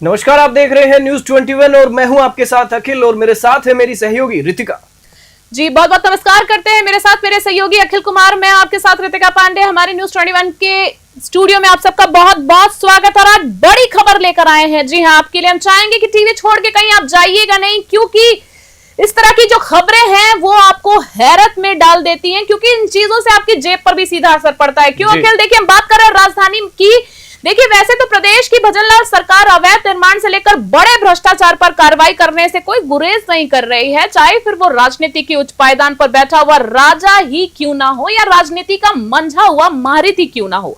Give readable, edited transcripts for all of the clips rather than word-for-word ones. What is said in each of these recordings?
नमस्कार, आप देख रहे हैं न्यूज 21 और मैं हूं आपके साथ अखिल और मेरे साथ है मेरी सहयोगी रितिका। जी बहुत बहुत नमस्कार करते हैं मेरे साथ मेरे सहयोगी अखिल कुमार। मैं आपके साथ रितिका पांडे। हमारे न्यूज 21 के स्टूडियो में आप सबका बहुत बहुत स्वागत। और आज बड़ी खबर लेकर आए हैं। जी हाँ, आपके लिए हम चाहेंगे कि टीवी छोड़ के कहीं आप जाइएगा नहीं, क्योंकि इस तरह की जो खबरें हैं वो आपको हैरत में डाल देती हैं, क्योंकि इन चीजों से आपकी जेब पर भी सीधा असर पड़ता है। क्यों अखिल? देखिए, हम बात कर रहे हैं राजधानी की। देखिए, वैसे तो प्रदेश की भजनलाल सरकार अवैध निर्माण से लेकर बड़े भ्रष्टाचार पर कार्रवाई करने से कोई गुरेज नहीं कर रही है, चाहे फिर वो राजनीति के उच्च पायदान पर बैठा हुआ राजा ही क्यों ना हो या राजनीति का मंझा हुआ महारथी ही क्यों ना हो।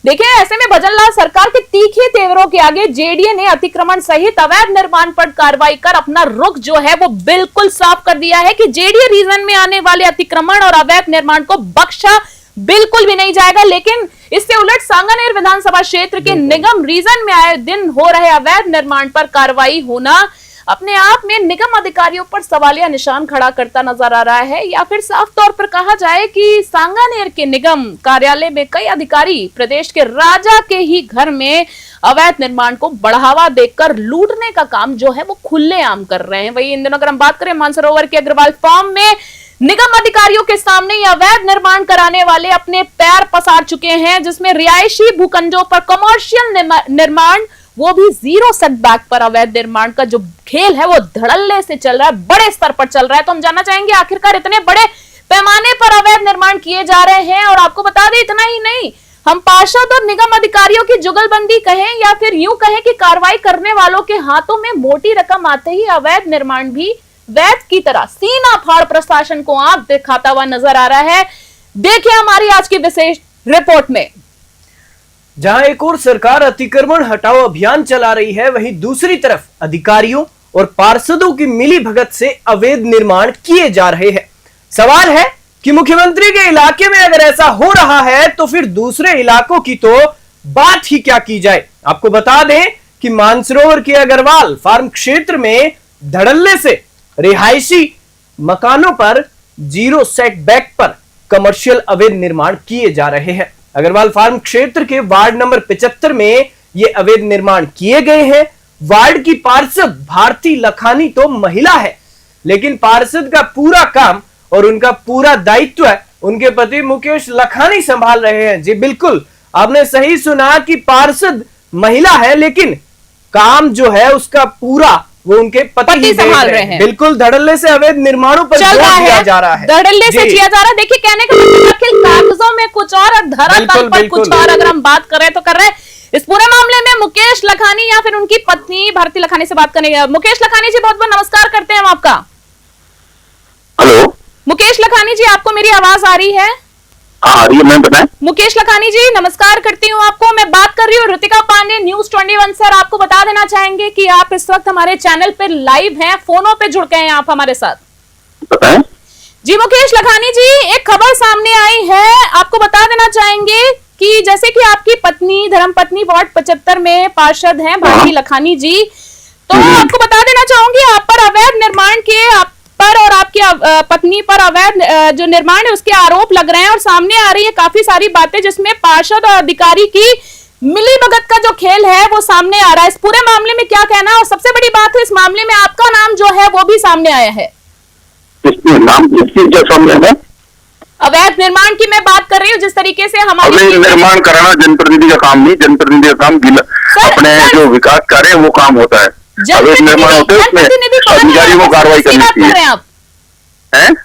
देखिए, ऐसे में भजनलाल सरकार के तीखे तेवरों के आगे जेडीए ने अतिक्रमण सहित अवैध निर्माण पर कार्रवाई कर अपना रुख जो है वो बिल्कुल साफ कर दिया है कि जेडीए रीजन में आने वाले अतिक्रमण और अवैध निर्माण को बख्शा बिल्कुल भी नहीं जाएगा। लेकिन इससे उलट सांगानेर विधानसभा क्षेत्र के निगम रीजन में आए दिन हो रहे अवैध निर्माण पर कार्रवाई होना अपने आप में निगम अधिकारियों पर सवालिया निशान खड़ा करता नजर आ रहा है। या फिर साफ तौर पर कहा जाए कि सांगानेर के निगम कार्यालय में कई अधिकारी प्रदेश के राजा के ही घर में अवैध निर्माण को बढ़ावा देकर लूटने का काम जो है वो खुलेआम कर रहे हैं। वही इन दिनों अगर हम बात करें, मानसरोवर के अग्रवाल फार्म में निगम अधिकारियों के सामने ये अवैध निर्माण कराने वाले अपने पैर पसार चुके हैं, जिसमें रिहायशी भूखंडों पर कमर्शियल निर्माण, वो भी जीरो सेटबैक पर अवैध निर्माण का जो खेल है वो धड़ल्ले से चल रहा है, बड़े स्तर पर चल रहा है। तो हम जानना चाहेंगे आखिरकार इतने बड़े पैमाने पर अवैध निर्माण किए जा रहे हैं। और आपको बता दें, इतना ही नहीं, हम पार्षद और निगम अधिकारियों की जुगलबंदी कहें या फिर यूं कहें कि कार्रवाई करने वालों के हाथों में मोटी रकम आते ही अवैध निर्माण भी वैध की तरह सीना फाड़ प्रशासन को आंख दिखाता हुआ नजर आ रहा है। देखिए हमारी आज की विशेष रिपोर्ट में। जहां एक और सरकार अतिक्रमण हटाओ अभियान चला रही है, वहीं दूसरी तरफ अधिकारियों और पार्षदों की मिली भगत से अवैध निर्माण किए जा रहे हैं। सवाल है कि मुख्यमंत्री के इलाके में अगर ऐसा हो रहा है तो फिर दूसरे इलाकों की तो बात ही क्या की जाए। आपको बता दें कि मानसरोवर के अग्रवाल फार्म क्षेत्र में धड़ल्ले से रिहायशी मकानों पर जीरो सेटबैक पर कमर्शियल अवैध निर्माण किए जा रहे हैं। अग्रवाल फार्म क्षेत्र के वार्ड नंबर 75 में ये अवैध निर्माण किए गए हैं। वार्ड की पार्षद भारती लखानी तो महिला है, लेकिन पार्षद का पूरा काम और उनका पूरा दायित्व उनके पति मुकेश लखानी संभाल रहे हैं। जी बिल्कुल, आपने सही सुना कि पार्षद महिला है, लेकिन काम जो है उसका पूरा वो उनके पति ही संभाल रहे हैं। बिल्कुल, धड़ल्ले से अवैध निर्माणों पर जोर दिया जा रहा है, धड़ल्ले से किया जा रहा है। देखिए, कहने का मतलब कागजों में कुछ और धरातल पर कुछ और। अगर हम बात कर रहे हैं तो कर रहे हैं। इस पूरे मामले में मुकेश लखानी या फिर उनकी पत्नी भारती लखानी से बात करेंगे। मुकेश लखानी जी, बहुत बहुत नमस्कार करते हैं हम आपका। हेलो मुकेश लखानी जी, आपको मेरी आवाज आ रही है? मैं बताएं। मुकेश लखानी जी, नमस्कार करती हूँ आपको। मैं बात कर रही हूँ रितिका पांडे, न्यूज 21 सर। आपको बता देना चाहेंगे कि आप इस वक्त हमारे चैनल पर लाइव हैं, फोनों पे जुड़ गए हैं आप हमारे साथ। बताएं। जी मुकेश लखानी जी, एक खबर सामने आई है, आपको बता देना चाहेंगे कि जैसे कि आपकी पत्नी, धर्मपत्नी वार्ड 75 में पार्षद हैं भारती लखानी जी, तो आपको बता देना चाहूंगी आप पर अवैध निर्माण के पर और आपकी पत्नी पर अवैध जो निर्माण है उसके आरोप लग रहे हैं। और सामने आ रही है काफी सारी बातें, जिसमें पार्षद और अधिकारी की मिली भगत का जो खेल है वो सामने आ रहा है। इस पूरे मामले में क्या कहना है? और सबसे बड़ी बात है, इस मामले में आपका नाम जो है वो भी सामने आया है। अवैध निर्माण की मैं बात कर रही हूँ, जिस तरीके से हमारे निर्माण कराना जनप्रतिनिधि का काम नहीं, जनप्रतिनिधि का काम अपने जो विकास कार्य वो काम होता है। अवैध निर्माण होते हैं उसमें अधिकारियों को कार्रवाई करनी चाहिए। आप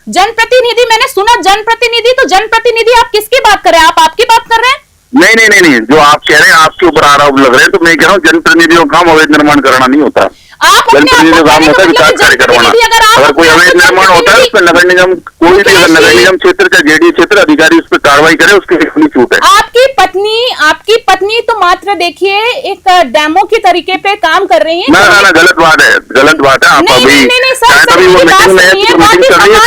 जनप्रतिनिधि, मैंने सुना जनप्रतिनिधि, तो जनप्रतिनिधि आप किसकी बात कर रहे हैं? आप आपकी बात कर रहे हैं? नहीं, जो आप कह रहे हैं आपके ऊपर आरोप लग रहे हैं, तो मैं कह रहा हूँ जनप्रतिनिधियों का काम अवैध निर्माण कराना नहीं होता। जनप्रतिनिधि का काम होता है विकास कार्य करवाना। अगर कोई अवैध निर्माण होता है उस पर नगर निगम, कोई भी अगर नगर निगम क्षेत्र का जेडीए क्षेत्र अधिकारी उस पर कार्रवाई करे, उसकी अपनी छूट है। आपकी पत्नी तो मात्र देखिए एक डेमो की तरीके पे काम कर रही है। ना, गलत बात है। आप अभी वो मीटिंग में मीटिंग कर रही है,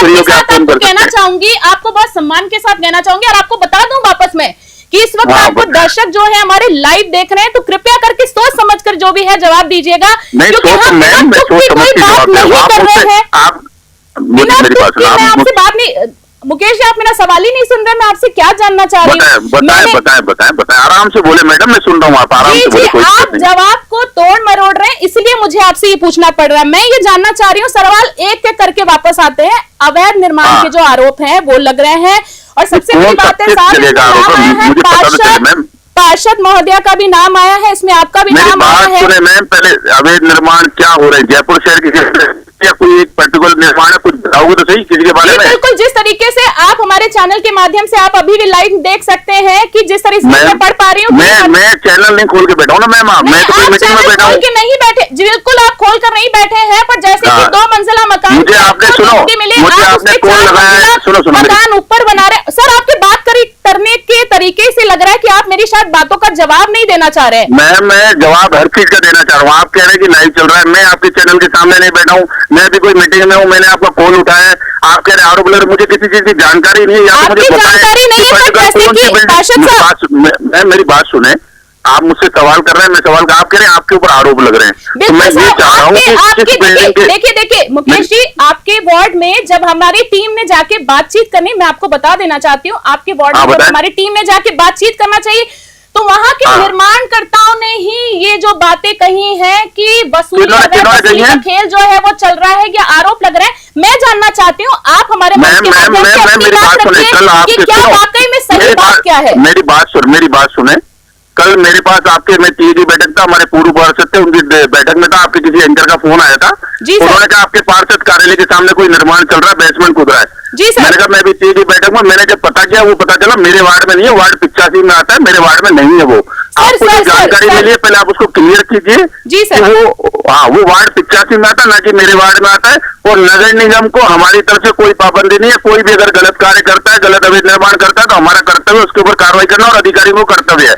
कहना चाहूंगी, आपको बहुत सम्मान के साथ कहना चाहूंगी। और आपको बता दूं वापस में कि इस वक्त आपको दर्शक जो है हमारे लाइव देख रहे हैं, तो कृपया करके सोच समझकर जो भी है जवाब दीजिएगा, क्योंकि हम कोई बात नहीं कर रहे हैं। आपसे बात नहीं, मुकेश जी, आप मेरा सवाल ही नहीं सुन रहे। मैं आपसे क्या जानना चाह रही हूँ? बताएं, आराम से बोले मैडम, मैं सुन रहा हूँ, आप आराम से बोले। आप जवाब को तोड़ मरोड़ रहे हैं। इसलिए मुझे आपसे ये पूछना पड़ रहा है। मैं ये जानना चाह रही हूँ, सवाल एक एक करके वापस आते हैं। अवैध निर्माण के जो आरोप हैं वो लग रहे हैं, और सबसे बड़ी बात है साथ में नाम आया है पार्षद महोदया का भी नाम आया है, इसमें आपका भी नाम आया है। मैम पहले अवैध निर्माण क्या हो रहे हैं जयपुर शहर के, या कोई एक पर्टिकुलर निर्माण है, कुछ बताओगे तो सही किसी के बारे में। बिल्कुल, जिस तरीके से आप हमारे चैनल के माध्यम से आप अभी भी लाइव देख सकते हैं कि जिस तरह से मैं पढ़ पा रही हूँ। मैं चैनल नहीं खोल के बैठा हूँ ना मैम, मैं तो कोई मीटिंग में बैठा हूँ। नहीं बैठे, बिल्कुल आप खोल कर नहीं बैठे हैं, पर जैसे कि 2 मंजिला मकान मुझे आपने सुनो, मुझे आपने कॉल लगाया, सुनो मकान ऊपर बना रहे। सर आपकी बात करने के तरीके से लग रहा है कि आप मेरी शायद बातों का जवाब नहीं देना चाह रहे हैं। मैम मैं जवाब हर चीज का देना चाह रहा हूँ। आप कह रहे हैं कि लाइव चल रहा है, मैं आपके चैनल के सामने नहीं बैठा हूँ, मैं भी कोई मीटिंग में हूँ, मैंने आपका कॉल उठाया है, आप कह रहे हैं आरोप लग रहे, मुझे किसी चीज की जानकारी नहीं है, या तो मुझे जानकारी नहीं है। मेरी बात सुने, आप मुझसे सवाल कर रहे हैं, मैं सवाल का आप कह रहे हैं आपके ऊपर आरोप लग रहे हैं, तो मैं ये चाह रहा हूँ कि किस बिल्डिंग के। देखिए मुकेश जी, आपके वार्ड में जब हमारी टीम ने जाके बातचीत करनी, मैं आपको बता देना चाहती हूँ, आपके वार्ड में जब हमारी टीम ने जाके बातचीत करना चाहिए, तो वहां के निर्माणकर्ताओं ने ही ये जो बातें कही हैं कि वसूली का खेल जो है वो चल रहा है, या आरोप लग रहे हैं। मैं जानना चाहती हूँ आप हमारे मेरी बात सुने, कल आपके क्या वाकई में सही बात क्या है। मेरी बात सुने, कल मेरे पास आपके, मैं टीएडी बैठक था, हमारे पूर्व पार्षद थे, उनकी बैठक में था, आपके किसी एंकर का फोन आया था, उन्होंने कहा आपके पार्षद कार्यालय के सामने कोई निर्माण चल रहा है, बेसमेंट कूद रहा है। मैंने कहा मैं भी टीएडी बैठक में, मैंने जब पता किया वो पता चला मेरे वार्ड में नहीं है, वार्ड 85 में आता है, मेरे वार्ड में नहीं है। वो आपको जो जानकारी मिली है पहले आप उसको क्लियर कीजिए। वो वार्ड 85 में आता है, ना कि मेरे वार्ड में आता है, और नगर निगम को हमारी तरफ से कोई पाबंदी नहीं है। कोई भी अगर गलत कार्य करता है, गलत अवैध निर्माण करता है, तो हमारा कर्तव्य उसके ऊपर कार्रवाई करना, और अधिकारी को कर्तव्य है।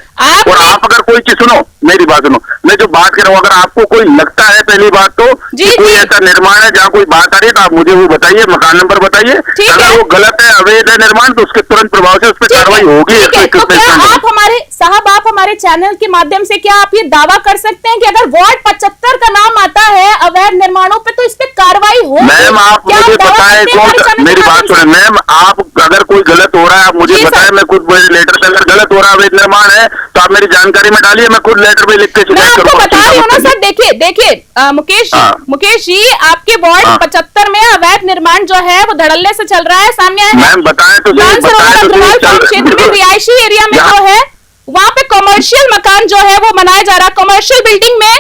और आप अगर कोई चीज सुनो, मेरी बात सुनो, मैं जो बात कर रहा हूँ, अगर आपको कोई लगता है पहली बात तो कोई ऐसा निर्माण है जहाँ कोई बात आ रही है, तो आप मुझे वो बताइए, मकान नंबर बताइए। अगर वो गलत है, अवैध है निर्माण, तो उसके तुरंत प्रभाव से उस पर कार्रवाई होगी। आप हमारे चैनल के माध्यम से क्या आप ये दावा कर सकते हैं कि अगर वार्ड 75 का नाम आता है अवैध निर्माणों पे, तो इस पे कार्रवाई होगी? मैम आप मुझे बताएं कौन, मेरी बात सुने मैम, आप अगर कोई गलत हो रहा है आप मुझे बताएं, मैं खुद लेटर से अगर गलत हो रहा है, अवैध निर्माण है, तो आप मेरी जानकारी में डालिए, मैं खुद लेटर में लिख के मैं आपको बता रही हूँ ना सर। देखिए मुकेश जी, आपके वार्ड 75 में अवैध निर्माण जो है वो धड़ल्ले से चल रहा है, सामने आया है। मैम बताएं तो क्षेत्र में रिहायशी एरिया में जो है वहाँ पे कमर्शियल मकान जो है वो बनाया जा रहा है, कमर्शियल बिल्डिंग में।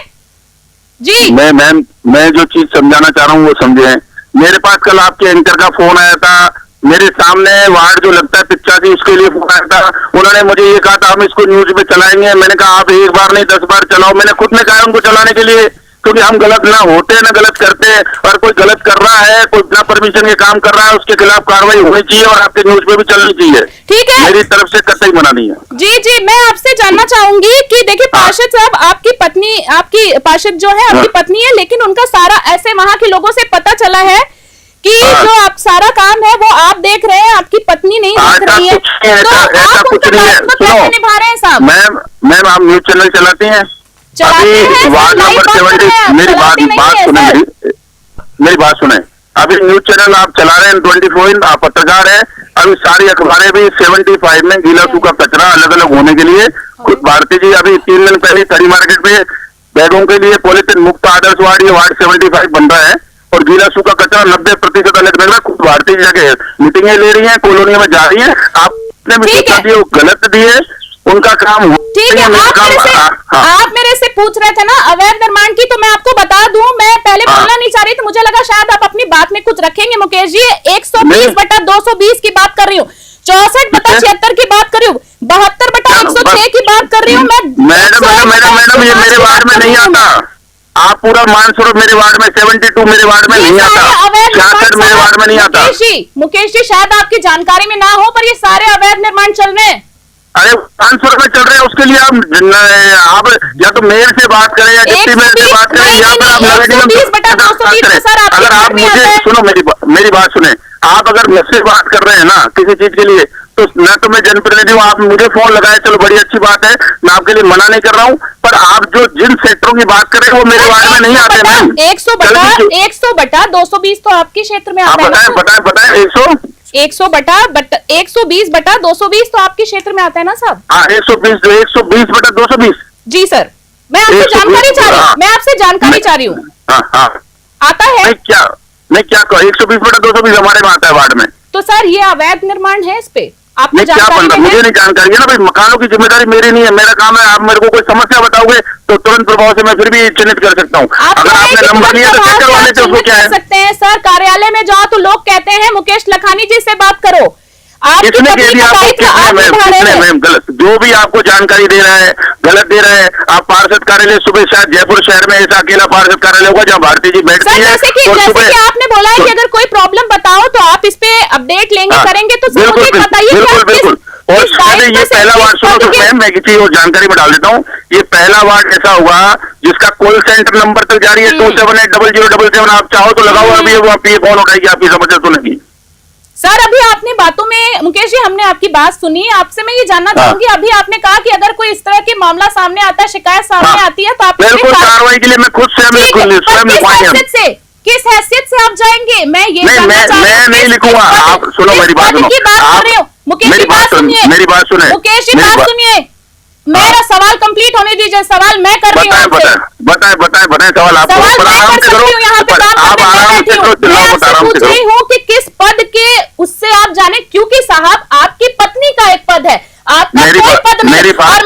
जी मैम मैं जो चीज समझाना चाह रहा हूँ वो समझे। मेरे पास कल आपके एंकर का फोन आया था, मेरे सामने वार्ड जो लगता है 85 उसके लिए फोन आया था, उन्होंने मुझे ये कहा था हम इसको न्यूज पे चलाएंगे। मैंने कहा आप एक बार नहीं 10 बार चलाओ, मैंने खुद ने कहा उनको चलाने के लिए, क्योंकि हम गलत ना होते हैं ना गलत करते हैं। और कोई गलत कर रहा है, कोई बिना परमिशन के काम कर रहा है, उसके खिलाफ कार्रवाई होनी चाहिए, और आपके न्यूज पे भी चलनी चाहिए। ठीक है, मेरी तरफ से कतई मना नहीं है। जी मैं आपसे जानना चाहूंगी कि देखिए पार्षद साहब, आपकी पत्नी, आपकी पार्षद जो है आपकी पत्नी है, लेकिन उनका सारा ऐसे वहां के लोगों से पता चला है कि जो आप सारा काम है वो आप देख रहे हैं, आपकी पत्नी नहीं देख रही है, तो आप उनका दायित्व कैसे निभा रहे हैं साहब? मैम आप न्यूज चैनल चलाती हैं? अभी वार्ड नंबर 70, मेरी बात सुने, अभी न्यूज चैनल आप चला रहे हैं 24, आप पत्रकार हैं, अभी सारी अखबारें भी 75 में गीला सूखा कचरा अलग अलग होने के लिए, खुद भारती जी अभी 3 दिन पहले खड़ी मार्केट में बैगों के लिए पॉलिथीन मुक्त आदर्श वार्ड, ये वार्ड 75 बन रहा है, और गीला सूखा कचरा 90% अलग लग रहा है। खुद भारतीय जाके मीटिंगें ले रही है, कॉलोनियों में जा रही है, आपने भी सोचा दिए वो गलत दिए, उनका काम। ठीक है, आप मेरे से पूछ रहे थे ना अवैध निर्माण की, तो मैं आपको बता दूं, मैं पहले बोलना नहीं चाह रही थी, मुझे लगा शायद आप अपनी बात में कुछ रखेंगे। मुकेश जी 120/220 की बात कर रही हूँ, 64/76 की बात कर रही हूँ, 72/106 की बात कर रही हूँ मैं। मैडम ये मेरे वार्ड में नहीं आता, आप पूरा मानसरोवर मेरे वार्ड में, 72 मेरे वार्ड में नहीं आता, 66 मेरे वार्ड में नहीं आता। मुकेश जी शायद आपकी जानकारी में ना हो, पर ये सारे अवैध निर्माण चल रहे हैं। अरे 500 में चल रहे हैं, उसके लिए आप या तो मेयर से बात करें या डिप्टी मेयर से बात करें, या फिर आप नगर निगम से बात करें। अगर आप मुझे सुनो, मेरी बात सुने, आप अगर मुझसे बात कर रहे हैं ना किसी चीज के लिए, तो न तो मैं जनप्रतिनिधि हूँ, आप मुझे फोन लगाए, चलो बड़ी अच्छी बात है, मैं आपके लिए मना नहीं कर रहा हूँ, पर आप जो जिन सेक्टरों की बात कर रहे हैं वो मेरे वार्ड में नहीं आते। मैम 100/220 तो आपके क्षेत्र में आता है। बताएं 120/220 तो आपके क्षेत्र में आता है ना साहब? हाँ 120/220। जी सर। मैं आपसे जानकारी चाह रही हूँ, मैं आपसे जानकारी चाह रही हूँ। आता है नहीं क्या 120/220 हमारे में आता है वार्ड में। तो सर ये अवैध निर्माण है, इस पे आपको नहीं क्या जानकारी पता, मुझे नहीं जानकारी है ना भाई, मकानों की जिम्मेदारी मेरी नहीं है, मेरा काम है। आप मेरे को कोई समस्या बताओगे तो तुरंत प्रभाव से मैं फिर भी चिन्हित कर सकता हूँ। अगर आपने नंबर लिया तो चेक करवा लेते, उसको क्या है। सकते हैं सर, कार्यालय में जाओ तो लोग कहते हैं मुकेश लखानी जी से बात करो। किसने कह दिया आपको? किसने मैम गलत, जो भी आपको जानकारी दे रहा है गलत दे रहा है। आप पार्षद कार्यालय सुबह शायद जयपुर शहर में ऐसा अकेला पार्षद कार्यालय होगा जहाँ भारती जी बैठती है। जैसे कि आपने बोला है कि अगर कोई प्रॉब्लम बताओ तो आप इस पे अपडेट लेंगे, करेंगे, तो बिल्कुल बिल्कुल। और ये पहला वार्ड, सुनो तो मैम मैं किसी और जानकारी में डाल देता हूँ। ये पहला वार्ड ऐसा होगा जिसका कॉल सेंटर नंबर तक जारी है 278007। आप चाहो तो लगाओ, अभी वो आप ये फोन उठाएगी, आपकी समस्या सुनेगी। सर अभी आपने बातों में मुकेश जी हमने आपकी बात सुनी, आपसे मैं ये जानना चाहूंगी, अभी आपने कहा कि अगर कोई इस तरह के मामला सामने आता है, शिकायत सामने आती है तो आप बिल्कुल कार्रवाई के लिए मैं खुद स्वयं किस हैसियत से आप जाएंगे? मैं ये मैं नहीं लिखूंगा। आप सुनो मेरी बात, मुकेश जी बात सुनिए, मेरी बात सुनिए, मुकेश जी बात सुनिए, मेरा सवाल कंप्लीट होने दीजिए। सवाल मैं कर रही हूँ, बताएं सवाल आप आराम से करो, आप आराम से करो, पूछ रही हूँ कि किस पद के उससे आप जाने, क्योंकि साहब आपकी पत्नी का एक पद है, आपका कोई पद नहीं। मेरी बात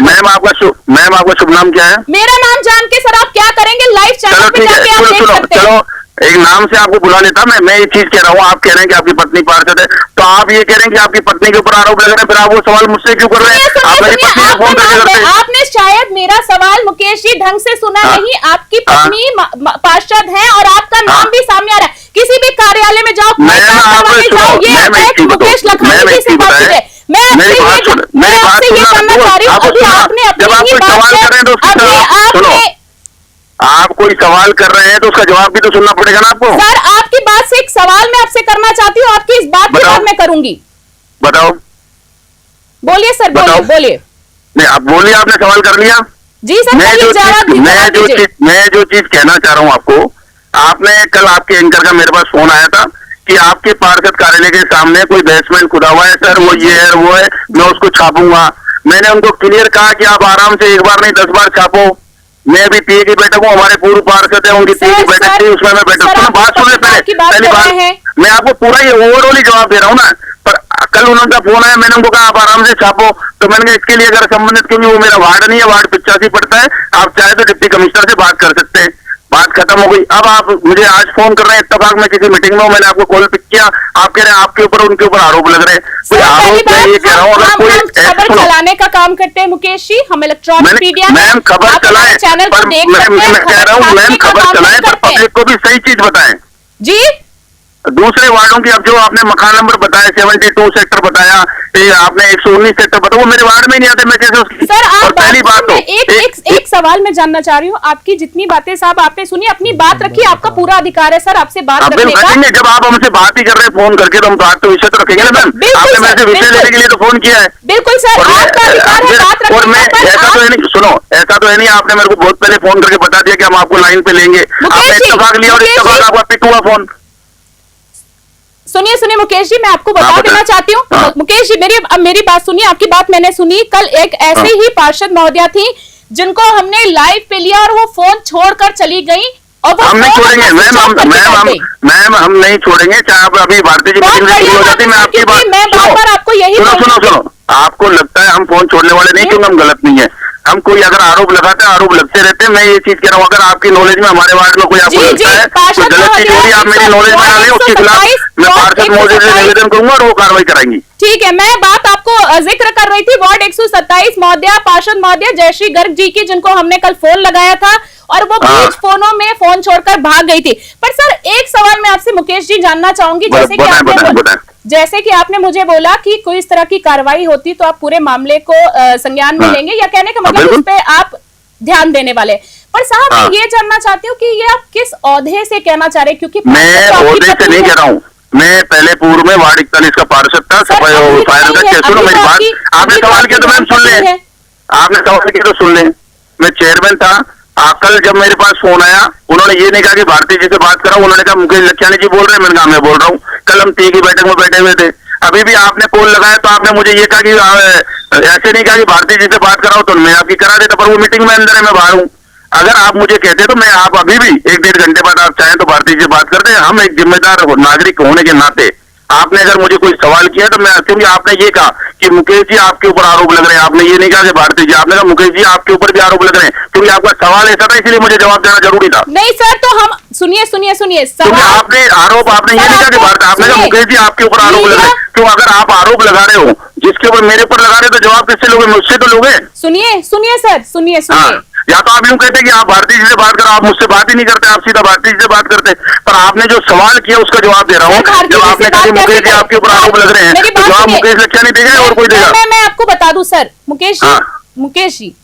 मैम आपका शुभ नाम क्या है? मेरा नाम जान के सर आप क्या करेंगे? लाइव चैनल पे जाके आप देख सकते हैं। चलो एक नाम से आपको बुला लेता मैं ये चीज कह रहा हूँ। आप कह रहे हैं कि आपकी पत्नी पार्षद है, तो आप ये कह रहे हैं कि आपकी पत्नी के ऊपर आरोप लग रहे हैं, फिर आप वो सवाल मुझसे क्यों कर रहे हैं? आप मेरी पत्नी को फोन करते हैं। आपने शायद मेरा सवाल मुकेश जी ढंग से सुना नहीं। आपकी पत्नी पार्षद है और आपका नाम भी सामने आ रहा है। किसी भी कार्यालय में जाओ, मुकेश लखानी जी से बात कीजिए। मैं आपसे ये जानना चाह रही हूँ, अभी आपने अपनी आप कोई सवाल कर रहे हैं तो उसका जवाब भी तो सुनना पड़ेगा ना आपको। सर आपकी बात से एक सवाल मैं आपसे करना चाहती हूँ, आपकी इस बात के बाद मैं करूंगी। बताओ, बोलिए सर, बोलिए। नहीं आप बोलिए, आपने सवाल कर लिया जी सर। मैं जो चीज कहना चाह रहा हूँ आपको, आपने कल आपके एंकर का मेरे पास फोन आया था कि आपके पार्षद कार्यालय के सामने कोई बेसमेंट खुदा हुआ है सर, वो ये है वो है, मैं उसको छापूंगा। मैंने उनको क्लियर कहा कि आप आराम से एक बार नहीं 10 बार छापो। मैं अभी पीए की बैठक हूँ, हमारे पूर्व पार्षद है, उनकी पीए की बैठक थी, उसमें मैं बैठक। बात सुने पहली बात, मैं आपको पूरा ये ओवरऑल ही जवाब दे रहा हूँ ना। पर कल उनका फोन आया, मैंने उनको कहा आप आराम से छापो, तो मैंने कहा इसके लिए अगर संबंधित, क्योंकि वो मेरा वार्ड नहीं है, वार्ड 85 पड़ता है, आप चाहे तो डिप्टी कमिश्नर से बात कर सकते हैं। बात खत्म हो गई। अब आप मुझे आज फोन कर रहे हैं, इत्तेफाक में किसी मीटिंग में हूं, मैंने आपको कॉल पिक किया, आप कह रहे हैं आपके ऊपर उनके ऊपर आरोप लग रहे हैं। कोई आरोप मैं ये कह रहा हूँ, अगर कोई खबर चलाने का काम करते हैं मुकेश जी, हम इलेक्ट्रॉनिक मीडिया मैम खबर चलाएं, चैनल पर देख मैं कह रहा हूँ मैम खबर चलाएं, पर पब्लिक को भी सही चीज बताएं जी। दूसरे वार्डों की, अब जो आपने मकान नंबर बताया 72 सेक्टर बताया, आपने 119 सेक्टर बताया, वो मेरे वार्ड में नहीं आते, मैं कैसे उसकी। सर आप पहली बात तो एक सवाल मैं जानना चाह रही हूँ, आपकी जितनी बातें साहब आपने सुनी, अपनी बात रखिए, आपका पूरा अधिकार है सर आपसे बात रखने का। जब आप हमसे बात ही कर रहे हैं फोन करके, तो हम बात तो विषय तो रखेंगे ना मैम। आपने मेरे से विषय लेने के लिए तो फोन किया है। बिल्कुल सर, आपका अधिकार है बात रखने का। और मैं ऐसा तो है नहीं, सुनो ऐसा तो है नहीं, आपने मेरे को बहुत पहले फोन करके बता दिया कि हम आपको लाइन पे लेंगे, आपने इत्तेफाक लिया और इत्तेफाक आपका पिक हुआ फोन। सुनिए मुकेश जी, मैं आपको बता देना चाहती हूँ। मुकेश जी मेरी बात सुनिए, आपकी बात मैंने सुनी। कल एक ऐसे ही पार्षद महोदया थी जिनको हमने लाइव पे लिया और वो फोन छोड़कर चली गई, और वो हम नहीं छोड़ेंगे मैम, हम नहीं छोड़ेंगे, चाहे आप अभी भारतीय जी मीटिंग शुरू हो जाती, मैं आपकी बात, मैं बार आपको यही सुनो, आपको लगता है हम फोन छोड़ने वाले नहीं, क्योंकि हम गलत नहीं है। हम कोई अगर आरोप लगाते हैं, आरोप लगते रहते हैं। मैं ये चीज कह रहा हूँ, अगर आपकी नॉलेज में हमारे वार्ड में कोई आपको लगता है कोई गलत चीज हो रही है, आप मेरी नॉलेज में डालें, उसके खिलाफ मैं पार्षद महोदय से निवेदन करूंगा और वो कार्रवाई कराएंगी। ठीक है, मैं बात आपको जिक्र कर रही थी वार्ड 127 महोदया, पार्षद महोदया जयश्री गर्ग जी की, जिनको हमने कल फोन लगाया था और वो बीच फोनों में फोन छोड़कर भाग गई थी। पर सर एक सवाल मैं आपसे मुकेश जी जानना चाहूंगी, जैसे कि आपने मुझे बोला कि कोई इस तरह की कार्रवाई होती तो आप पूरे मामले को संज्ञान में लेंगे, या कहने का मतलब उस पे आप ध्यान देने वाले। पर साहब मैं ये जानना चाहती हूँ कि ये आप किस ओहदे से कहना चाह रहे हैं? क्योंकि मैं ओहदे से नहीं कह रहा हूँ, मैं पहले पूर्व में वार्ड 41 का पार्षद था, फाइनल का। सुनो मेरी बात, आपने सवाल किया तो मैम सुन ले, आपने सवाल किया तो सुन ले। मैं चेयरमैन था, कल जब मेरे पास फोन आया, उन्होंने ये नहीं कहा कि भारती जी से बात करा, उन्होंने कहा मुकेश लखानी जी बोल रहे हैं, मैंने कहा मैं बोल रहा हूँ। कल हम 3 की बैठक में बैठे हुए थे, अभी भी आपने कॉल लगाया तो आपने मुझे ये कहा कि ऐसे नहीं कहा कि भारती जी से बात कराओ, तो मैं आपकी करा देता, पर वो मीटिंग में अंदर है, मैं बाहर हूँ। अगर आप मुझे कहते तो मैं आप अभी भी 1-1.5 घंटे बाद आप चाहें तो भारती जी से बात करते हैं। हम एक जिम्मेदार नागरिक होने के नाते आपने अगर मुझे कोई सवाल किया तो मैं, क्योंकि आपने ये कहा कि मुकेश जी आपके ऊपर आरोप लग रहे हैं, आपने ये नहीं कहा कि भारती जी, आपने कहा मुकेश जी आपके ऊपर भी आरोप लग रहे हैं, क्योंकि आपका सवाल ऐसा था इसलिए मुझे जवाब देना जरूरी था। नहीं सर, तो हम सुनिए क्योंकि आपने आरोप, आपने ये नहीं कहा कि भारत, आपने कहा मुकेश जी आपके ऊपर आरोप लग रहे हैं। क्यों? अगर आप आरोप लगा रहे हो जिसके ऊपर मेरे ऊपर लगा रहे हो तो जवाब किससे लोगे? मुझसे तो लोगे। सुनिए सर, सुनिए या तो आप यूं कहते कि आप भारती जी से बात करो, आप मुझसे बात ही नहीं करते, आप सीधा भारती जी से बात करते। पर आपने जो सवाल किया उसका जवाब दे रहा हूँ। जब आपने कहा मुकेश जी आपके ऊपर आरोप लग रहे हैं तो जवाब मुकेश लक्ष्या नहीं देगा और कोई देगा? मैं आपको बता दूं सर, मुकेश जी,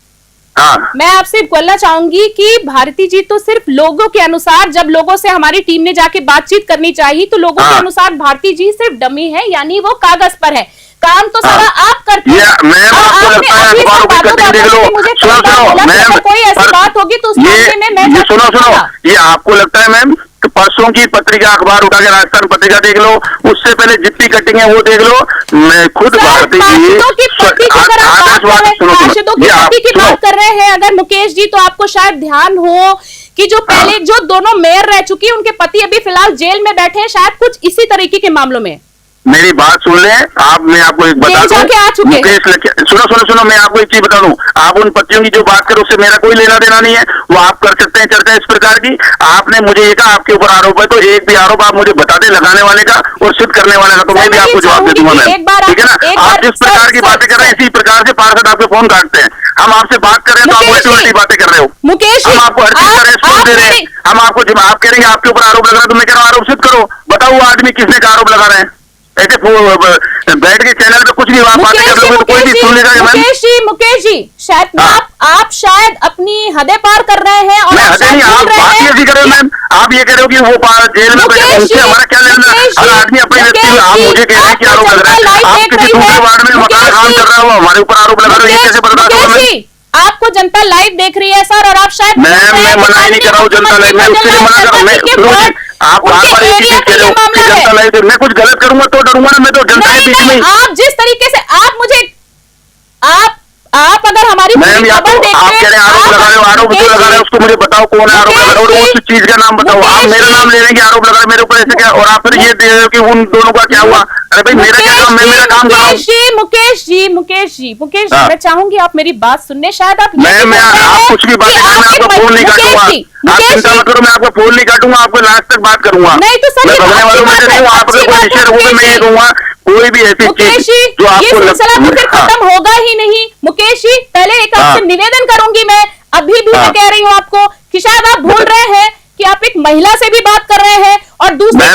हाँ, मैं आपसे बोलना चाहूंगी कि भारती जी तो सिर्फ लोगों के अनुसार, जब लोगों से हमारी टीम ने जाके बातचीत करनी चाहिए तो लोगों के अनुसार भारती जी सिर्फ डमी है, यानी वो कागज पर है। काम तो सारा आप करते हैं। मैम आपको लगता है अखबारों की कटिंग देख लो, सुनो मैम, कोई ऐसी बात होगी तो उस मामले में मैं सुनो, ये आपको लगता है मैम, परसों की पत्रिका अखबार उठा के राजस्थान पत्रिका देख लो, उससे पहले जितनी कटिंग है वो देख लो। मैं खुद भारती जी की बात कर रहे हैं अगर मुकेश जी, तो आपको शायद ध्यान हो कि जो पहले जो दोनों मेयर रह चुकी है उनके पति अभी फिलहाल जेल में बैठे हैं, शायद कुछ इसी तरीके के मामलों में। मेरी बात सुन ले आप, मैं आपको एक बता दूं, मुकेश सुनो, मैं आपको एक चीज बता दूं, आप उन पत्तियों की जो बात करो उससे मेरा कोई लेना देना नहीं है, वो आप कर सकते हैं चर्चा इस प्रकार की। आपने मुझे ये कहा आपके ऊपर आरोप है, तो एक भी आरोप आप मुझे बता दें लगाने वाले का और सिद्ध करने वाले का, तो मैं भी आपको जवाब दे दूंगा मैम, ठीक है ना? आप जिस प्रकार की बातें कर रहे हैं इसी प्रकार से पार्षद आपके फोन काटते हैं। हम आपसे बात कर रहे हैं तो आप उल्टी उल्टी बातें कर रहे हो। मुकेश, हम आपको हर चीज का रेस्पॉन्स दे रहे हैं, हम आपको आप कह रहे हैं आपके ऊपर आरोप लग रहा है, तो मैं कह रहा हूँ आरोप सिद्ध करो, बताओ वो आदमी किसने का आरोप लगा रहे हैं। ऐसे बैठ के चैनल पे कुछ नहीं बातें कर लोगे तो कोई भी सुन लेगा। मुकेश जी शायद आप शायद अपनी हदें पार कर रहे हैं। और मैं हदें नहीं, आप बात ही ऐसी कर रहे हो मैम, आप ये कह रहे हो कि वो जेल में बैठे, उनसे हमारा क्या लेना? हर आदमी अपने व्यक्ति, आप मुझे कह रहे हैं कि आरोप लग रहा है, आप किसी दूसरे वार्ड में मकान काम कर रहा हो हमारे ऊपर आरोप लगा रहे हो, ये कैसे बर्दाश्त होगा? आपको जनता लाइव देख रही है सर, और आप शायद मैं मना ही नहीं कर रहा हूँ जनता लाइव, मैं उससे मना कर रहा हूँ। आप बार-बार एक ही चीज कह रहे हो कि जनता लाइव, मैं कुछ गलत करूंगा तो डरूंगा ना, मैं तो जनता के बीच में। आप जिस तरीके से आप मुझे आप अगर हमारी मैम आप कह रहे हैं आरोप लगा रहे हो, आरोप जो लगा रहे हो उसको मुझे बताओ कौन है आरोप लगा रहे हो, उस चीज का नाम बताओ। आप मेरा नाम ले रहे हैं कि आरोप लगा रहे मेरे ऊपर ऐसे क्या, और आप फिर ये दे रहे हो कि उन दोनों का क्या हुआ? अरे भाई मेरा क्या काम, मैं मेरा काम कर रहा हूँ। मुकेश जी, मैं चाहूंगी आप मेरी बात सुनने, शायद आप आप कुछ भी बात करें, मैं आपको फोन नहीं काटूंगा, आप चिंता मत करो, मैं आपको फोन नहीं काटूंगा, आपको लास्ट तक बात करूंगा। नहीं तो सर, मैं भगने वालों में से नहीं हूँ, आप अगर कोई विषय रखोगे मैं ये कहूंगा कोई भी ऐसी चीज जो आपको खत्म होगा ही नहीं। मुकेश जी पहले एक आपसे निवेदन करूंगी, मैं अभी भी मैं कह रही हूँ आपको कि शायद आप भूल रहे हैं कि आप एक महिला से भी बात कर रहे हैं, और दूसरी बात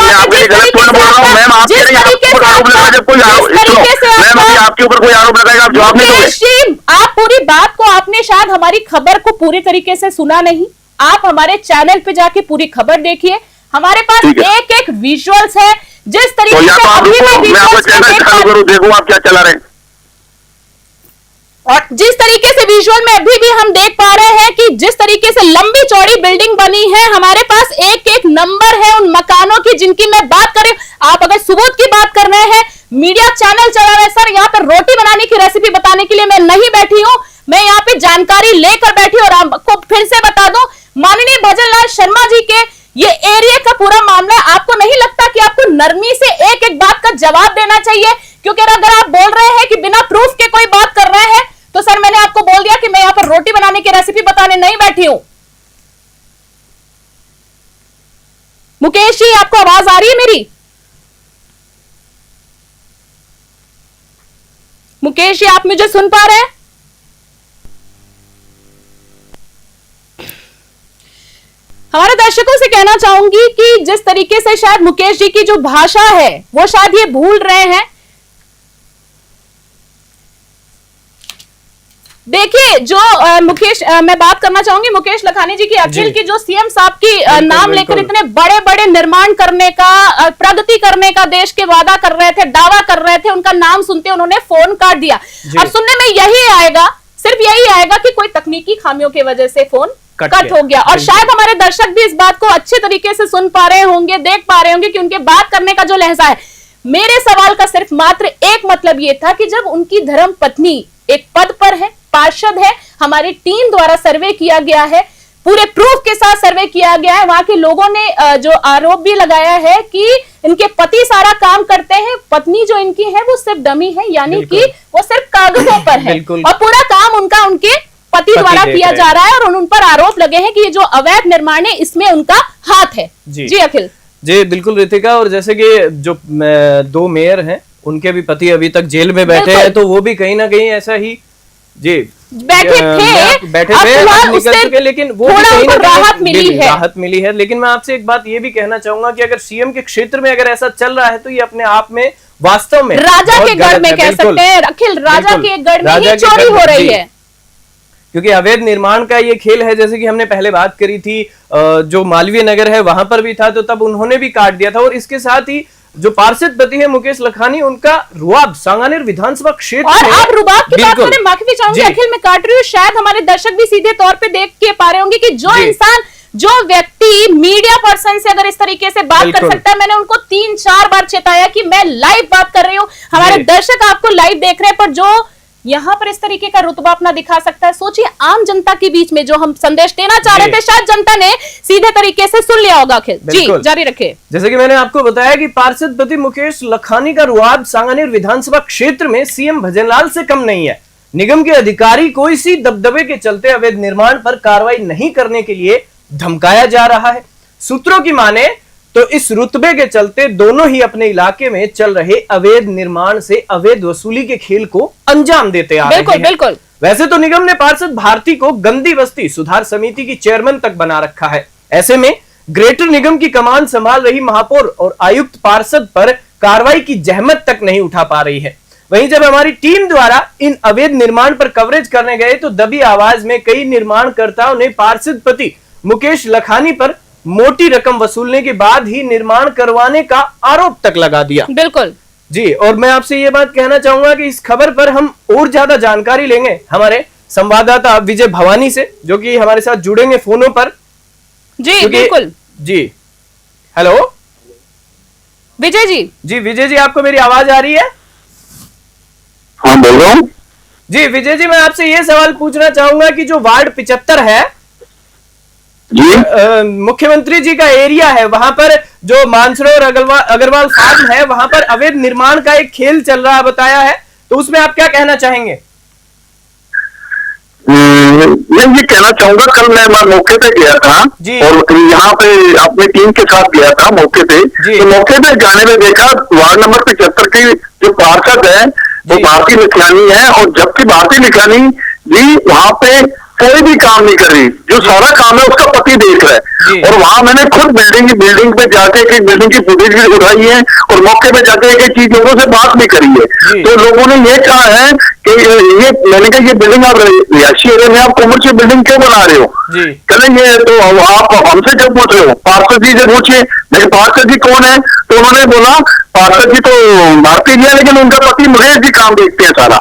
आपके ऊपर कोई आरोप लगाएगा आप जवाब नहीं दोगे। आप पूरी बात को, आपने शायद हमारी खबर को पूरी तरीके से सुना नहीं, आप हमारे चैनल पे जाके पूरी खबर देखिए, हमारे पास एक एक विजुअल्स है, जिस तरीके से अभी मैं आपको चैनल चालू करूं, देखूं आप क्या चला रहे हैं, और जिस तरीके से विजुअल में अभी भी हम देख पा रहे हैं कि जिस तरीके से लंबी चौड़ी बिल्डिंग बनी है, हमारे पास एक एक नंबर है उन मकानों की जिनकी मैं बात करें। आप अगर सबूत की बात कर रहे हैं, मीडिया चैनल चला रहे हैं सर, यहाँ पर रोटी बनाने की रेसिपी बताने के लिए मैं नहीं बैठी हूँ, मैं यहाँ पे जानकारी लेकर बैठी हूँ। और आपको फिर से बता दूं, माननीय भजन लाल शर्मा जी के ये एरिया का पूरा मामला, आपको नहीं लगता कि आपको नरमी से एक एक बात का जवाब देना चाहिए? क्योंकि अगर आप बोल रहे हैं कि बिना प्रूफ के कोई बात कर रहे हैं, तो सर मैंने आपको बोल दिया कि मैं यहाँ पर रोटी बनाने की रेसिपी बताने नहीं बैठी हूं। मुकेश जी आपको आवाज आ रही है मेरी? मुकेश जी आप मुझे सुन पा रहे हैं? हमारे दर्शकों से कहना चाहूंगी कि जिस तरीके से शायद मुकेश जी की जो भाषा है वो शायद ये भूल रहे हैं। देखिए जो मुकेश, मैं बात करना चाहूंगी मुकेश लखानी जी की, अखिल की जो सीएम साहब की नाम लेकर इतने बड़े बड़े निर्माण करने का, प्रगति करने का देश के वादा कर रहे थे, दावा कर रहे थे, उनका नाम सुनते उन्होंने फोन काट दिया। अब सुनने में यही आएगा, सिर्फ यही आएगा कि कोई तकनीकी खामियों की वजह से फोन कट हो गया। और शायद हमारे दर्शक भी इस बात को अच्छे तरीके से सुन पा रहे होंगे, देख पा रहे होंगे कि उनके बात करने का जो लहजा है। मेरे सवाल का सिर्फ मात्र एक मतलब ये था कि जब उनकी धर्म पत्नी एक पद पर है, पार्षद है, हमारी टीम द्वारा सर्वे किया गया है, पूरे प्रूफ के साथ सर्वे किया गया है, वहां के लोगों ने जो आरोप भी लगाया है कि इनके पति सारा काम करते हैं, पत्नी जो इनकी है वो सिर्फ डमी है, यानी कि वो सिर्फ कागजों पर है और पूरा काम उनका उनके पति द्वारा किया जा रहा है और उन पर आरोप लगे हैं कि ये जो अवैध निर्माण है इसमें उनका हाथ है। जी अखिल। जी बिल्कुल रितिका, और जैसे कि जो 2 मेयर हैं उनके भी पति अभी तक जेल में बैठे हैं, तो वो भी कहीं ना कहीं ऐसा ही जी बैठे थे निकल चुके, लेकिन वो कहीं ना राहत मिली है। लेकिन मैं आपसे एक बात ये भी कहना चाहूंगा कि अगर सीएम के क्षेत्र में अगर ऐसा चल रहा है तो ये अपने आप में वास्तव में राजा के गढ़ में कह सकते हैं अखिल, राजा के गढ़ में ही चोरी हो रही है, क्योंकि अवैध निर्माण का ये खेल है। जैसे कि हमने पहले बात करी थी, जो मालवीय नगर है वहां पर भी था, तो तब उन्होंने भी काट दिया था। और इसके साथ ही जो पार्षद पति है मुकेश लखानी, उनका रुआब सांगानेर विधानसभा क्षेत्र और आप रुबाब की बात करें, माफी भी चाहूंगी अखिल, मैं काट रही हूँ, शायद हमारे दर्शक भी सीधे तौर पे देख के पा रहे होंगे कि जो इंसान, जो व्यक्ति मीडिया पर्सन से अगर इस तरीके से बात कर सकता है, मैंने उनको 3-4 बार चेताया कि मैं लाइव बात कर रही हूँ, हमारे दर्शक आपको लाइव देख रहे हैं, पर जो यहाँ पर इस तरीके का रुतबा अपना दिखा सकता है, सोचिए आम जनता के बीच में जो हम संदेश देना चाह रहे थे, शायद जनता ने सीधे तरीके से सुन लिया होगा। अखिल जी जारी रखे। जैसे कि मैंने आपको बताया कि पार्षद पति मुकेश लखानी का रुआब सांगानेर विधानसभा क्षेत्र में सीएम भजनलाल से कम नहीं है। निगम के अधिकारी को इसी दबदबे के चलते अवैध निर्माण पर कार्रवाई नहीं करने के लिए धमकाया जा रहा है। सूत्रों की माने तो इस रुतबे के चलते दोनों ही अपने इलाके में चल रहे अवैध निर्माण से अवैध वसूली के खेल को अंजाम देते आ रहे हैं। बिल्कुल। वैसे तो निगम ने पार्षद भारती को गंदी बस्ती सुधार समिति की चेयरमैन तक बना रखा है। ऐसे में ग्रेटर निगम की कमान संभाल रही महापौर और आयुक्त पार्षद पर कार्रवाई की जहमत तक नहीं उठा पा रही है। वहीं जब हमारी टीम द्वारा इन अवैध निर्माण पर कवरेज करने गए तो दबी आवाज में कई निर्माणकर्ताओं ने पार्षद पति मुकेश लखानी पर मोटी रकम वसूलने के बाद ही निर्माण करवाने का आरोप तक लगा दिया। बिल्कुल जी, और मैं आपसे ये बात कहना चाहूंगा कि इस खबर पर हम और ज्यादा जानकारी लेंगे हमारे संवाददाता विजय भवानी से, जो कि हमारे साथ जुड़ेंगे फोनों पर। जी बिल्कुल। जी हेलो विजय जी। जी विजय जी, आपको मेरी आवाज आ रही है? हाँ बोल रहा हूँ। जी विजय जी, मैं आपसे ये सवाल पूछना चाहूंगा कि जो वार्ड 75 है, मुख्यमंत्री जी का एरिया है, वहां पर जो मानसरोवर अग्रवाल फार्म है, वहां पर अवैध निर्माण का एक खेल चल रहा बताया है, तो उसमें आप क्या कहना चाहेंगे? मैं ये कहना चाहूंगा, कल मैं मौके पे गया था और यहाँ पे अपनी टीम के साथ गया था मौके पे, तो मौके पे जाने में देखा वार्ड नंबर 75 की जो पार्षद है वो भारती लखानी है, और जबकि भारती लखानी जी वहां पे कोई भी काम नहीं कर रही, जो सारा काम है उसका पति देख रहा है। और वहां मैंने खुद बिल्डिंग पे जाके एक बिल्डिंग की फुटेज भी उठाई है और मौके पे जाके एक चीज लोगों से बात भी करी है। तो लोगों ने ये कहा है कि ये, मैंने कहा ये बिल्डिंग आप रिहायशी एरिया में आप कॉमर्शियल बिल्डिंग क्यों बना रहे हो? कहने ये तो आप हमसे क्यों पूछ रहे हो, पार्षद जी से पूछिए। मेरे पार्षद जी कौन है? तो उन्होंने बोला पार्षद जी तो भारतीय जी है, लेकिन उनका पति मुकेश जी काम देखते हैं सारा।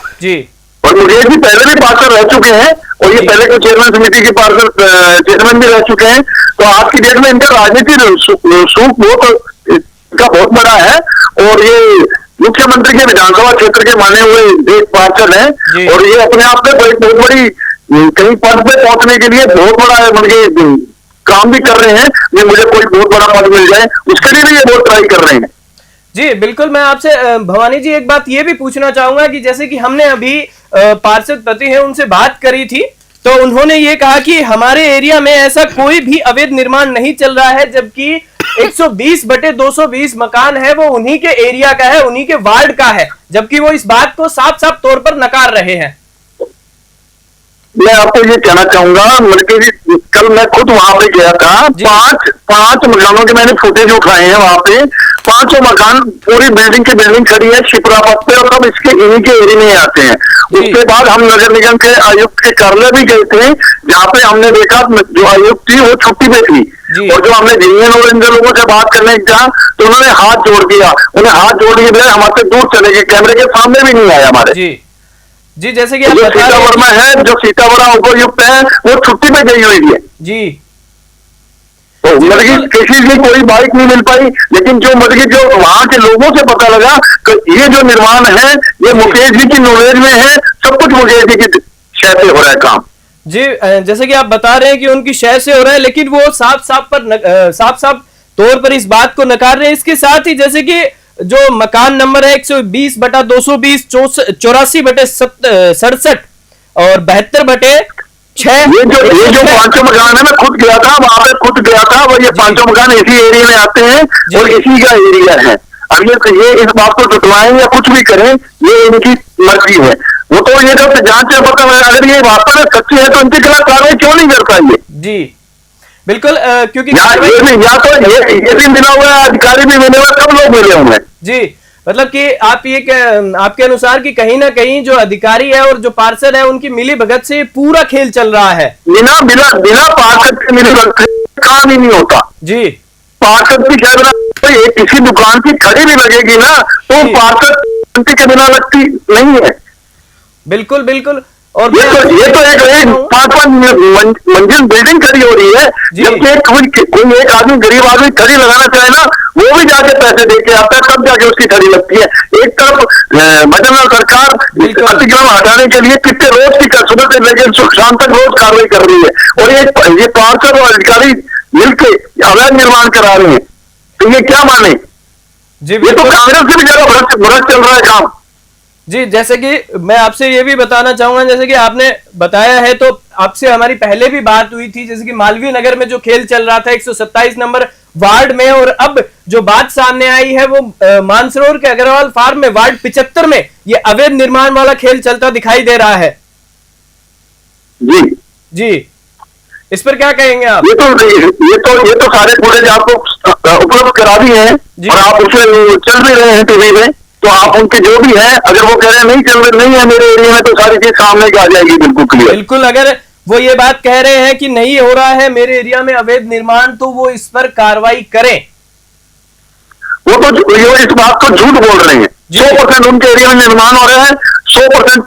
और मुकेश जी पहले भी पार्षद रह चुके हैं और ये पहले को चेयरमैन समिति के पार्षद चेयरमैन भी रह चुके हैं। तो आज की डेट में इनका राजनीतिक सूख बहुत बड़ा है और ये मुख्यमंत्री के विधानसभा क्षेत्र के माने हुए एक पार्षद है और ये अपने आप में बहुत बड़ी कहीं पद पे पहुंचने के लिए बहुत बड़ा मतलब काम भी कर रहे हैं। ये मुझे कोई बहुत बड़ा पद मिल जाए उसके लिए भी ये बहुत ट्राई कर रहे हैं। जी बिल्कुल। मैं आपसे भवानी जी एक बात ये भी पूछना चाहूंगा कि जैसे कि हमने अभी पार्षद पति हैं उनसे बात करी थी, तो उन्होंने ये कहा कि हमारे एरिया में ऐसा कोई भी अवैध निर्माण नहीं चल रहा है, जबकि 120/220 मकान है वो उन्हीं के एरिया का है, उन्हीं के वार्ड का है, जबकि वो इस बात को साफ साफ तौर पर नकार रहे हैं। मैं आपको ये कहना चाहूंगा, मतलब कल मैं खुद वहां पे गया था, पांच मकानों के मैंने फुटेज उठाए हैं। वहां पे 5 मकान पूरी बिल्डिंग की बिल्डिंग खड़ी है शिप्रा पथ पे और सब इसके इन्हीं के एरिया में आते हैं। उसके बाद हम नगर निगम के आयुक्त के कार्यालय भी गए थे, जहाँ पे हमने देखा जो आयुक्त थी वो छुट्टी पे थी और जो हमने यूनियन और इन लोगों से बात करने गया तो उन्होंने हाथ जोड़ दिया, उन्हें हाथ जोड़ दिए हमारे दूर चले गए, कैमरे के सामने भी नहीं आए हमारे। जी जैसे कि जो सीतापुर में है, जो सीतापुर उपायुक्त है वो छुट्टी पे गई हुई है जी, तो मतलब कि किसी की कोई बाइक नहीं मिल पाई, लेकिन जो मतलब कि जो वहां के लोगों से पता लगा कि ये जो निर्माण है ये मुकेश जी की नॉलेज में है, सब कुछ मुकेश जी की शय से हो रहा है काम। जी, जैसे कि आप बता रहे हैं कि उनकी शय से हो रहा है, लेकिन वो साफ तौर पर इस बात को नकार रहे हैं। इसके साथ ही जैसे कि जो मकान नंबर है 120/220, 84/67 और 72/6, ये जो पांचों मकान है, मैं खुद गया था वहां पे, खुद गया था। वो ये पांचों मकान इसी एरिया में आते हैं और इसी का एरिया है। अब ये इस बात को टुटवाएं या कुछ भी करें, ये इनकी मर्जी है। वो तो ये जब जांच से पता है, अगर ये वास्तव में सच्ची है तो इनके खिलाफ कार्रवाई क्यों नहीं करता ये? जी बिल्कुल, क्योंकि ये भी मिला हुआ है, अधिकारी भी मिले हुए, सब लोग मिले हुए हैं। जी, मतलब कि आप ये आपके अनुसार कि कहीं ना कहीं जो अधिकारी है और जो पार्षद है उनकी मिली भगत से पूरा खेल चल रहा है। बिना पार्षद के मिली भगत काम ही नहीं होता जी। पार्षद की शायद किसी दुकान की खड़ी भी लगेगी ना तो पार्षद के बिना लगती नहीं है। बिल्कुल बिल्कुल। और ये तो एक 5-5 मंजिल बिल्डिंग खड़ी हो रही है, जबकि कोई एक आदमी, गरीब आदमी खड़ी लगाना चाहे ना, वो भी जाके पैसे दे के आता है, तब जाके उसकी खड़ी लगती है। एक तरफ भजनलाल सरकार अतिक्रमण हटाने के लिए कितने रोज की सुबह से लेकर शाम तक रोज कार्रवाई कर रही है, और ये पार्षद और अधिकारी मिलकर अवैध निर्माण करा रहे हैं, तो ये क्या माने? ये तो कांग्रेस से भी ज्यादा भ्रष्ट चल रहा है काम। जी, जैसे कि मैं आपसे ये भी बताना चाहूंगा, जैसे कि आपने बताया है तो आपसे हमारी पहले भी बात हुई थी, जैसे कि मालवीय नगर में जो खेल चल रहा था 127 नंबर वार्ड में, और अब जो बात सामने आई है वो मानसरोवर के अग्रवाल फार्म में वार्ड 75 में ये अवैध निर्माण वाला खेल चलता दिखाई दे रहा है। जी जी, इस पर क्या कहेंगे आप? ये तो सारे फुटेज आपको उपलब्ध करा दिए हैं और आप उसे चल भी रहे हैं टीवी में, तो आप उनके जो भी है, अगर वो कह रहे हैं नहीं चल रहे, नहीं है मेरे एरिया में, तो सारी चीज सामने आ जाएगी बिल्कुल क्लियर। बिल्कुल, अगर वो ये बात कह रहे हैं कि नहीं हो रहा है मेरे एरिया में अवैध निर्माण, तो वो इस पर कार्रवाई करें। वो तो इस बात को झूठ बोल रहे हैं। 100% उनके एरिया में निर्माण हो रहा है, 100%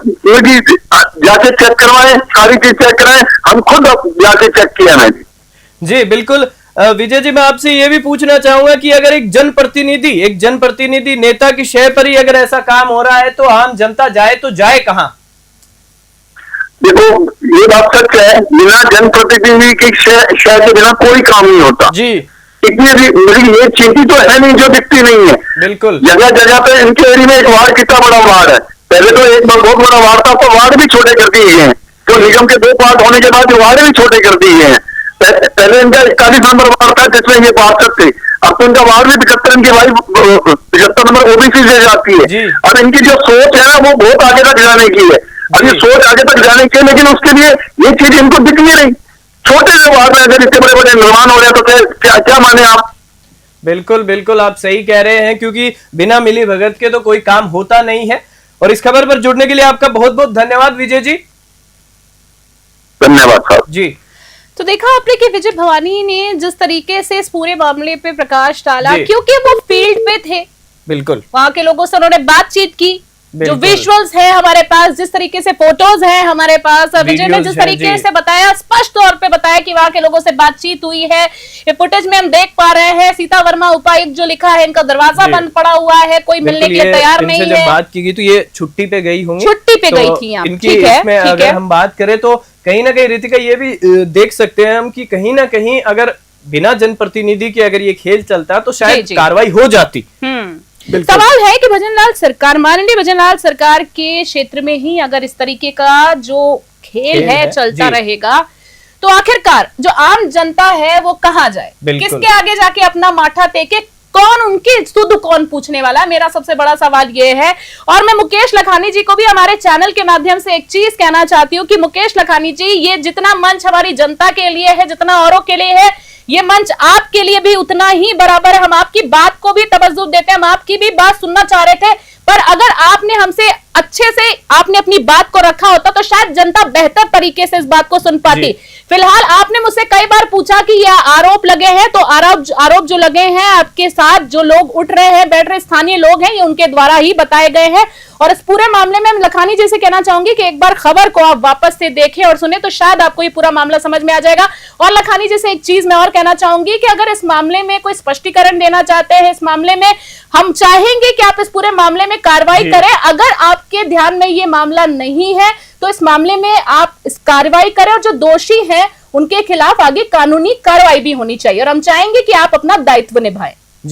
जाके चेक करवाएं, सारी चीज चेक कराएं। हम खुद जाके चेक किया मैंने। जी बिल्कुल। विजय जी, मैं आपसे ये भी पूछना चाहूंगा कि अगर एक जनप्रतिनिधि नेता की शय पर ही अगर ऐसा काम हो रहा है तो आम जनता जाए तो जाए कहां? देखो, ये बात सच है, बिना जनप्रतिनिधि की शय के बिना कोई काम नहीं होता जी। इतनी भी ये चींटी तो है नहीं जो दिखती नहीं है। बिल्कुल, जगह जगह पे इनके एरिया में एक वार्ड कितना बड़ा वार्ड है, पहले तो एक बहुत बड़ा वार्ड था, तो वार्ड भी छोटे कर दिए हैं। तो निगम के 2 पार्ट होने के बाद वार्ड भी छोटे कर दिए हैं। पहले इनका 41 नंबर वार्ड था जिसमें ये पार्षद थे, अब तो इनका वार्ड भी 75, इनकी वाइफ 75 नंबर ओबीसी से जाती है। अब इनकी जो सोच है ना वो बहुत आगे तक जाने की है। अब ये सोच आगे तक जाने की है, लेकिन उसके लिए ये चीज इनको दिख नहीं रही। छोटे से वार्ड में अगर इतने बड़े बड़े निर्माण हो रहे हैं तो क्या माने आप? बिल्कुल बिल्कुल, आप सही कह रहे हैं, क्योंकि बिना मिली भगत के तो कोई काम होता नहीं है। और इस खबर पर जुड़ने के लिए आपका बहुत बहुत धन्यवाद विजय जी। धन्यवाद साहब जी। तो देखा आपने कि विजय भवानी ने जिस तरीके से इस पूरे मामले पे प्रकाश डाला, क्योंकि वो फील्ड पे थे, बिल्कुल वहां के लोगों से उन्होंने बातचीत की, जो विजुअल्स है हमारे पास, जिस तरीके से फोटोज है हमारे पास, विजय ने जिस तरीके से बताया, स्पष्ट तौर पे बताया कि वहां के लोगों से बातचीत हुई है। ये फुटेज में हम देख पा रहे हैं, सीता वर्मा उपायुक्त जो लिखा है, इनका दरवाजा बंद पड़ा हुआ है, कोई मिलने के लिए तैयार नहीं है। जब बात की गई तो ये छुट्टी पे गई होंगी, छुट्टी पे गई थी इनकी। इसमें अगर हम बात करें तो कहीं ना कहीं रितिका ये भी देख सकते हैं हम कि कहीं ना कहीं अगर बिना जनप्रतिनिधि के अगर ये खेल चलता तो शायद कार्रवाई हो जाती। सवाल है कि भजनलाल सरकार, माननीय भजनलाल सरकार के क्षेत्र में ही अगर इस तरीके का जो खेल है चलता रहेगा तो आखिरकार जो आम जनता है वो कहाँ जाए, किसके आगे जाके अपना माथा टेके, कौन उनकी सुध कौन पूछने वाला? मेरा सबसे बड़ा सवाल ये है। और मैं मुकेश लखानी जी को भी हमारे चैनल के माध्यम से एक चीज कहना चाहती हूँ कि मुकेश लखानी जी, ये जितना मंच हमारी जनता के लिए है, जितना औरों के लिए है, ये मंच आपके लिए भी उतना ही बराबर है। हम आपकी बात को भी तवज्जो देते हैं, हम आपकी भी बात सुनना चाह रहे थे, पर अगर आपने हमसे अच्छे से आपने अपनी बात को रखा होता तो शायद जनता बेहतर तरीके से इस बात को सुन पाती। फिलहाल आपने मुझसे कई बार पूछा कि यह आरोप लगे हैं, तो आरोप जो लगे हैं आपके साथ जो लोग उठ रहे हैं, बैठ रहे स्थानीय लोग हैं, ये उनके द्वारा ही बताए गए हैं। और इस पूरे मामले में लखानी जी से कहना चाहूंगी कि एक बार खबर को आप वापस से देखें और सुने तो शायद आपको ये पूरा मामला समझ में आ जाएगा। और लखानी जी से एक चीज मैं और कहना चाहूंगी कि अगर इस मामले में कोई स्पष्टीकरण देना चाहते हैं, इस मामले में हम चाहेंगे कि आप इस पूरे मामले में कार्रवाई करें। अगर आपके ध्यान में ये मामला नहीं है तो इस मामले में आप इस कार्रवाई करें और जो दोषी हैं उनके खिलाफ आगे कानूनी कार्रवाई भी होनी चाहिए। और हम चाहेंगे कि आप अपना दायित्व निभाएं।